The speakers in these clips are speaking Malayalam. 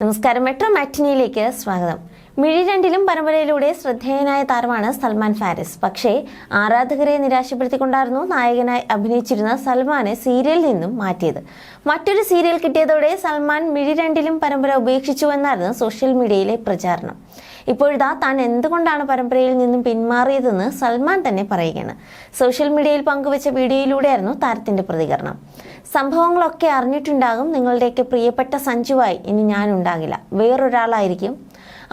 നമസ്കാരം. മെട്രോ മാറ്റിനിയിലേക്ക് സ്വാഗതം. മിഴി രണ്ടിലും പരമ്പരയിലൂടെ ശ്രദ്ധേയനായ താരമാണ് സൽമാൻ ഫാരിസ്. പക്ഷേ ആരാധകരെ നിരാശപ്പെടുത്തിക്കൊണ്ടായിരുന്നു നായകനായി അഭിനയിച്ചിരുന്ന സൽമാനെ സീരിയലിൽ നിന്നും മാറ്റിയത്. മറ്റൊരു സീരിയൽ കിട്ടിയതോടെ സൽമാൻ മിഴി രണ്ടിലും പരമ്പര ഉപേക്ഷിച്ചു എന്നായിരുന്നു സോഷ്യൽ മീഡിയയിലെ പ്രചാരണം. ഇപ്പോഴിതാ താൻ എന്തുകൊണ്ടാണ് പരമ്പരയിൽ നിന്നും പിന്മാറിയതെന്ന് സൽമാൻ തന്നെ പറയുകയാണ്. സോഷ്യൽ മീഡിയയിൽ പങ്കുവച്ച വീഡിയോയിലൂടെയായിരുന്നു താരത്തിന്റെ പ്രതികരണം. സംഭവങ്ങളൊക്കെ അറിഞ്ഞിട്ടുണ്ടാകും. നിങ്ങളുടെയൊക്കെ പ്രിയപ്പെട്ട സഞ്ജുവായി ഇനി ഞാനുണ്ടാകില്ല, വേറൊരാളായിരിക്കും.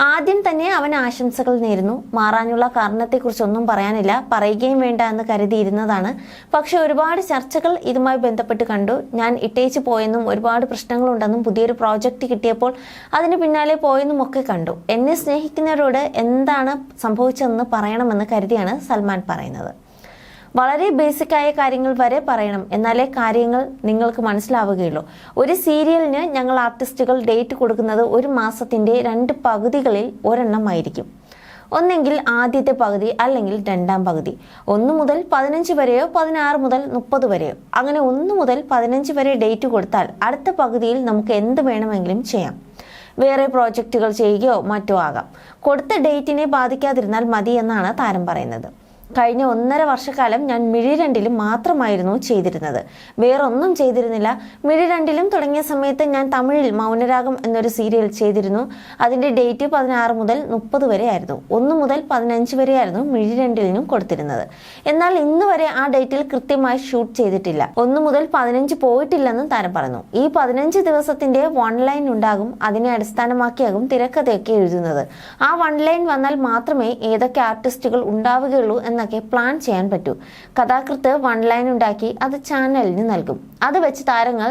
ആദ്യം തന്നെ അവൻ ആശംസകൾ നേരുന്നു. മാറാനുള്ള കാരണത്തെക്കുറിച്ചൊന്നും പറയാനില്ല, പറയുകയും വേണ്ട എന്ന് കരുതിയിരുന്നതാണ്. പക്ഷെ ഒരുപാട് ചർച്ചകൾ ഇതുമായി ബന്ധപ്പെട്ട് കണ്ടു. ഞാൻ ഇട്ടേച്ച് പോയെന്നും ഒരുപാട് പ്രശ്നങ്ങളുണ്ടെന്നും പുതിയൊരു പ്രോജക്റ്റ് കിട്ടിയപ്പോൾ അതിന് പിന്നാലെ പോയെന്നും ഒക്കെ കണ്ടു. എന്നെ സ്നേഹിക്കുന്നവരോട് എന്താണ് സംഭവിച്ചതെന്ന് പറയണമെന്ന് കരുതിയാണ് സൽമാൻ പറയുന്നത്. വളരെ ബേസിക്കായ കാര്യങ്ങൾ വരെ പറയണം, എന്നാലേ കാര്യങ്ങൾ നിങ്ങൾക്ക് മനസ്സിലാവുകയുള്ളൂ. ഒരു സീരിയലിന് ഞങ്ങൾ ആർട്ടിസ്റ്റുകൾ ഡേറ്റ് കൊടുക്കുന്നത് ഒരു മാസത്തിന്റെ 2 പകുതികളിൽ ഒരെണ്ണമായിരിക്കും. ഒന്നെങ്കിൽ ആദ്യത്തെ പകുതി അല്ലെങ്കിൽ 2ാം പകുതി. 1 മുതൽ 15 വരെയോ 16 മുതൽ 30 വരെയോ, അങ്ങനെ 1 മുതൽ 15 വരെ ഡേറ്റ് കൊടുത്താൽ അടുത്ത പകുതിയിൽ നമുക്ക് എന്ത് വേണമെങ്കിലും ചെയ്യാം. വേറെ പ്രോജക്റ്റുകൾ ചെയ്യുകയോ മറ്റോ ആകാം. കൊടുത്ത ഡേറ്റിനെ ബാധിക്കാതിരുന്നാൽ മതി എന്നാണ് താരം പറയുന്നത്. കഴിഞ്ഞ 1.5 വർഷക്കാലം ഞാൻ മിഴി രണ്ടിലും മാത്രമായിരുന്നു ചെയ്തിരുന്നത്, വേറൊന്നും ചെയ്തിരുന്നില്ല. മിഴി രണ്ടിലും തുടങ്ങിയ സമയത്ത് ഞാൻ തമിഴിൽ മൗനരാഗം എന്നൊരു സീരിയൽ ചെയ്തിരുന്നു. അതിന്റെ ഡേറ്റ് 16 മുതൽ 30 വരെ ആയിരുന്നു. 1 മുതൽ 15 വരെ ആയിരുന്നു മിഴി രണ്ടിലിനും കൊടുത്തിരുന്നത്. എന്നാൽ ഇന്ന് വരെ ആ ഡേറ്റിൽ കൃത്യമായി ഷൂട്ട് ചെയ്തിട്ടില്ല. 1 മുതൽ 15 പോയിട്ടില്ലെന്നും താരം പറഞ്ഞു. ഈ 15 ദിവസത്തിന്റെ 1 ലൈൻ ഉണ്ടാകും. അതിനെ അടിസ്ഥാനമാക്കിയാകും തിരക്കഥയൊക്കെ എഴുതുന്നത്. ആ 1 ലൈൻ വന്നാൽ മാത്രമേ ഏതൊക്കെ ആർട്ടിസ്റ്റുകൾ ഉണ്ടാവുകയുള്ളൂ എന്നൊക്കെ പ്ലാൻ ചെയ്യാൻ പറ്റൂ. കഥാകൃത്ത് 1 ലൈൻ ഉണ്ടാക്കി അത് ചാനലിന് നൽകും. അത് വെച്ച് താരങ്ങൾ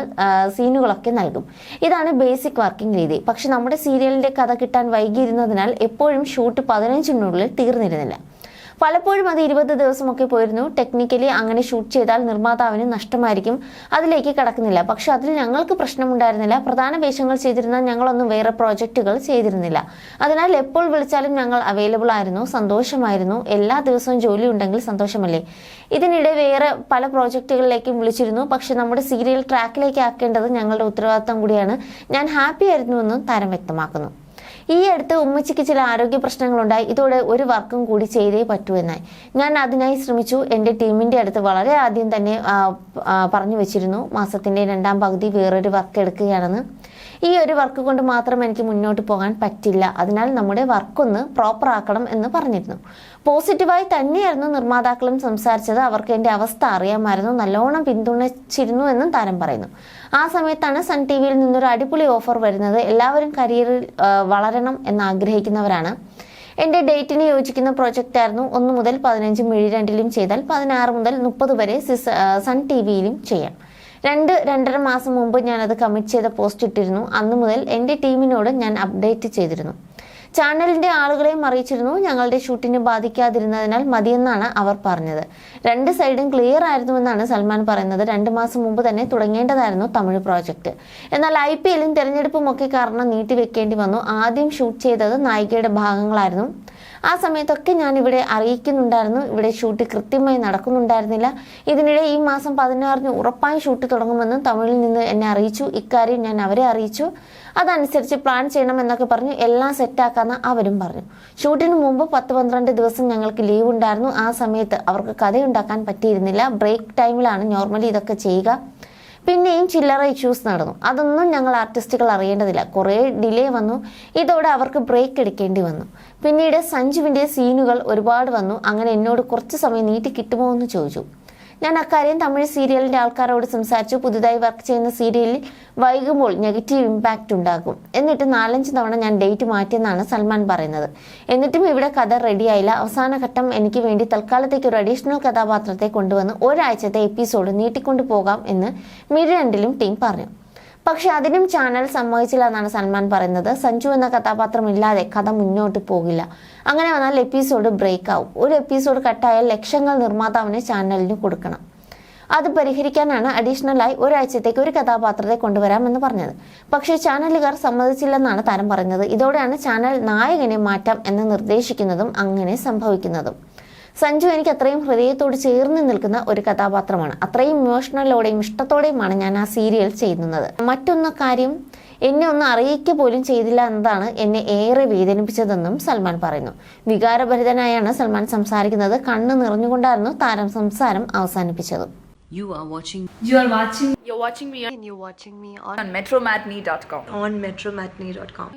സീനുകളൊക്കെ നൽകും. ഇതാണ് ബേസിക് വർക്കിംഗ് രീതി. പക്ഷെ നമ്മുടെ സീരിയലിന്റെ കഥ കിട്ടാൻ വൈകിയിരുന്നതിനാൽ എപ്പോഴും ഷൂട്ട് 15-നുള്ളിൽ തീർന്നിരുന്നില്ല. പലപ്പോഴും അത് 20 ദിവസമൊക്കെ പോയിരുന്നു. ടെക്നിക്കലി അങ്ങനെ ഷൂട്ട് ചെയ്താൽ നിർമ്മാതാവിന് നഷ്ടമായിരിക്കും. അതിലേക്ക് കടക്കുന്നില്ല. പക്ഷെ അതിൽ ഞങ്ങൾക്ക് പ്രശ്നമുണ്ടായിരുന്നില്ല. പ്രധാന വേഷങ്ങൾ ചെയ്തിരുന്ന ഞങ്ങളൊന്നും വേറെ പ്രോജക്റ്റുകൾ ചെയ്തിരുന്നില്ല. അതിനാൽ എപ്പോൾ വിളിച്ചാലും ഞങ്ങൾ അവൈലബിൾ ആയിരുന്നു. സന്തോഷമായിരുന്നു. എല്ലാ ദിവസവും ജോലി ഉണ്ടെങ്കിൽ സന്തോഷമല്ലേ. ഇതിനിടെ വേറെ പല പ്രോജക്റ്റുകളിലേക്കും വിളിച്ചിരുന്നു. പക്ഷെ നമ്മുടെ സീരിയൽ ട്രാക്കിലേക്ക് ആക്കേണ്ടത് ഞങ്ങളുടെ ഉത്തരവാദിത്തം കൂടിയാണ്. ഞാൻ ഹാപ്പി ആയിരുന്നുവെന്നും താരം വ്യക്തമാക്കുന്നു. ഈ അടുത്ത് ഉമ്മച്ചിക്ക് ചില ആരോഗ്യ പ്രശ്നങ്ങളുണ്ടായി. ഇതോടെ ഒരു വർക്കും കൂടി ചെയ്തേ പറ്റൂ എന്നായി. ഞാൻ അതിനായി ശ്രമിച്ചു. എൻ്റെ ടീമിൻ്റെ അടുത്ത് വളരെ ആദ്യം തന്നെ പറഞ്ഞു വെച്ചിരുന്നു, മാസത്തിൻ്റെ 2ാം പകുതി വേറൊരു വർക്ക് എടുക്കുകയാണെന്ന്. ഈ ഒരു വർക്ക് കൊണ്ട് മാത്രം എനിക്ക് മുന്നോട്ട് പോകാൻ പറ്റില്ല. അതിനാൽ നമ്മുടെ വർക്കൊന്ന് പ്രോപ്പർ ആക്കണം എന്ന് പറഞ്ഞിരുന്നു. പോസിറ്റീവായി തന്നെയായിരുന്നു നിർമ്മാതാക്കളും സംസാരിച്ചത്. അവർക്ക് എൻ്റെ അവസ്ഥ അറിയാമായിരുന്നു. നല്ലോണം പിന്തുണച്ചിരുന്നു എന്നും താരം പറയുന്നു. ആ സമയത്താണ് സൺ ടിവിയിൽ നിന്നൊരു അടിപൊളി ഓഫർ വരുന്നത്. എല്ലാവരും കരിയറിൽ വളരണം എന്ന് ആഗ്രഹിക്കുന്നവരാണ്. എൻ്റെ ഡേറ്റിന് യോജിക്കുന്ന പ്രോജക്റ്റ് ആയിരുന്നു. 1 മുതൽ 15 മിഴി രണ്ടിലും ചെയ്താൽ 16 മുതൽ 30 വരെ സൺ ടിവിയിലും ചെയ്യാം. 2-2.5 മാസം മുമ്പ് ഞാനത് കമ്മിറ്റ് ചെയ്ത പോസ്റ്റ് ഇട്ടിരുന്നു. അന്നു മുതൽ എൻ്റെ ടീമിനോട് ഞാൻ അപ്ഡേറ്റ് ചെയ്തിരുന്നു. ചാനലിന്റെ ആളുകളെയും അറിയിച്ചിരുന്നു. ഞങ്ങളുടെ ഷൂട്ടിനെ ബാധിക്കാതിരുന്നതിനാൽ മതിയെന്നാണ് അവർ പറഞ്ഞത്. 2 സൈഡും ക്ലിയർ ആയിരുന്നുവെന്നാണ് സൽമാൻ പറയുന്നത്. 2 മാസം മുമ്പ് തന്നെ തുടങ്ങേണ്ടതായിരുന്നു തമിഴ് പ്രോജക്റ്റ്. എന്നാൽ IPL-ഉം തെരഞ്ഞെടുപ്പും ഒക്കെ കാരണം നീട്ടിവെക്കേണ്ടി വന്നു. ആദ്യം ഷൂട്ട് ചെയ്തത് നായികയുടെ ഭാഗങ്ങളായിരുന്നു. ആ സമയത്തൊക്കെ ഞാൻ ഇവിടെ അറിയിക്കുന്നുണ്ടായിരുന്നു. ഇവിടെ ഷൂട്ട് കൃത്യമായി നടക്കുന്നുണ്ടായിരുന്നില്ല. ഇതിനിടെ ഈ മാസം 16-ന് ഉറപ്പായും ഷൂട്ട് തുടങ്ങുമെന്നും തമിഴിൽ നിന്ന് എന്നെ അറിയിച്ചു. ഇക്കാര്യം ഞാൻ അവരെ അറിയിച്ചു. അതനുസരിച്ച് പ്ലാൻ ചെയ്യണം എന്നൊക്കെ പറഞ്ഞു. എല്ലാം സെറ്റാക്കാന്ന് അവരും പറഞ്ഞു. ഷൂട്ടിന് മുമ്പ് 10-12 ദിവസം ഞങ്ങൾക്ക് ലീവ് ഉണ്ടായിരുന്നു. ആ സമയത്ത് അവർക്ക് കഥയുണ്ടാക്കാൻ പറ്റിയിരുന്നില്ല. ബ്രേക്ക് ടൈമിലാണ് നോർമലി ഇതൊക്കെ ചെയ്യുക. പിന്നെയും ചില്ലറ ഇഷ്യൂസ് നടന്നു. അതൊന്നും ഞങ്ങൾ ആർട്ടിസ്റ്റുകൾ അറിയേണ്ടതില്ല. കുറേ ഡിലേ വന്നു. ഇതോടെ അവർക്ക് ബ്രേക്ക് എടുക്കേണ്ടി വന്നു. പിന്നീട് സഞ്ജുവിൻ്റെ സീനുകൾ ഒരുപാട് വന്നു. അങ്ങനെ എന്നോട് കുറച്ച് സമയം നീട്ടി കിട്ടുമോ എന്ന് ചോദിച്ചു. ഞാൻ അക്കാര്യം തമിഴ് സീരിയലിൻ്റെ ആൾക്കാരോട് സംസാരിച്ചു. പുതുതായി വർക്ക് ചെയ്യുന്ന സീരിയലിൽ വൈകുമ്പോൾ നെഗറ്റീവ് ഇമ്പാക്റ്റ് ഉണ്ടാകും. എന്നിട്ട് 4-5 തവണ ഞാൻ ഡേറ്റ് മാറ്റിയെന്നാണ് സൽമാൻ പറയുന്നത്. എന്നിട്ടും ഇവിടെ കഥ റെഡിയായില്ല. അവസാന ഘട്ടം എനിക്ക് വേണ്ടി തൽക്കാലത്തേക്ക് ഒരു അഡീഷണൽ കഥാപാത്രത്തെ കൊണ്ടുവന്ന് ഒരാഴ്ചത്തെ എപ്പിസോഡ് നീട്ടിക്കൊണ്ടു പോകാം എന്ന് മിഴി രണ്ടിലും ടീം പറഞ്ഞു. പക്ഷെ അതിനും ചാനൽ സമ്മതിച്ചില്ല എന്നാണ് സൽമാൻ പറയുന്നത്. സഞ്ജു എന്ന കഥാപാത്രം ഇല്ലാതെ കഥ മുന്നോട്ട് പോകില്ല. അങ്ങനെ വന്നാൽ എപ്പിസോഡ് ബ്രേക്ക് ആവും. ഒരു എപ്പിസോഡ് കട്ടായാൽ ലക്ഷങ്ങൾ നിർമ്മാതാവിന് ചാനലിന് കൊടുക്കണം. അത് പരിഹരിക്കാനാണ് അഡീഷണലായി ഒരാഴ്ചത്തേക്ക് ഒരു കഥാപാത്രത്തെ കൊണ്ടുവരാമെന്ന് പറഞ്ഞത്. പക്ഷേ ചാനലുകാർ സമ്മതിച്ചില്ലെന്നാണ് താരം പറയുന്നത്. ഇതോടെയാണ് ചാനൽ നായകനെ മാറ്റാം എന്ന് നിർദ്ദേശിക്കുന്നതും അങ്ങനെ സംഭവിക്കുന്നതും. സഞ്ജു എനിക്ക് അത്രയും ഹൃദയത്തോട് ചേർന്ന് നിൽക്കുന്ന ഒരു കഥാപാത്രമാണ്. അത്രയും ഇമോഷണലോടെയും ഇഷ്ടത്തോടെയുമാണ് ഞാൻ ആ സീരിയൽ ചെയ്യുന്നത്. മറ്റൊന്ന് കാര്യം, എന്നെ ഒന്ന് അറിയിക്കുക പോലും ചെയ്തില്ല എന്നതാണ് എന്നെ ഏറെ വേദനിപ്പിച്ചതെന്നും സൽമാൻ പറയുന്നു. വികാരഭരിതനായാണ് സൽമാൻ സംസാരിക്കുന്നത്. കണ്ണ് നിറഞ്ഞുകൊണ്ടായിരുന്നു താരം സംസാരം അവസാനിപ്പിച്ചതും. You're watching me and you're watching me on metromatney.com. on metromatney.com.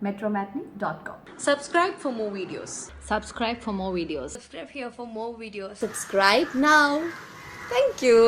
metromatney.com. Subscribe for more videos. Subscribe for more videos. Subscribe here for more videos. Subscribe now. Thank you.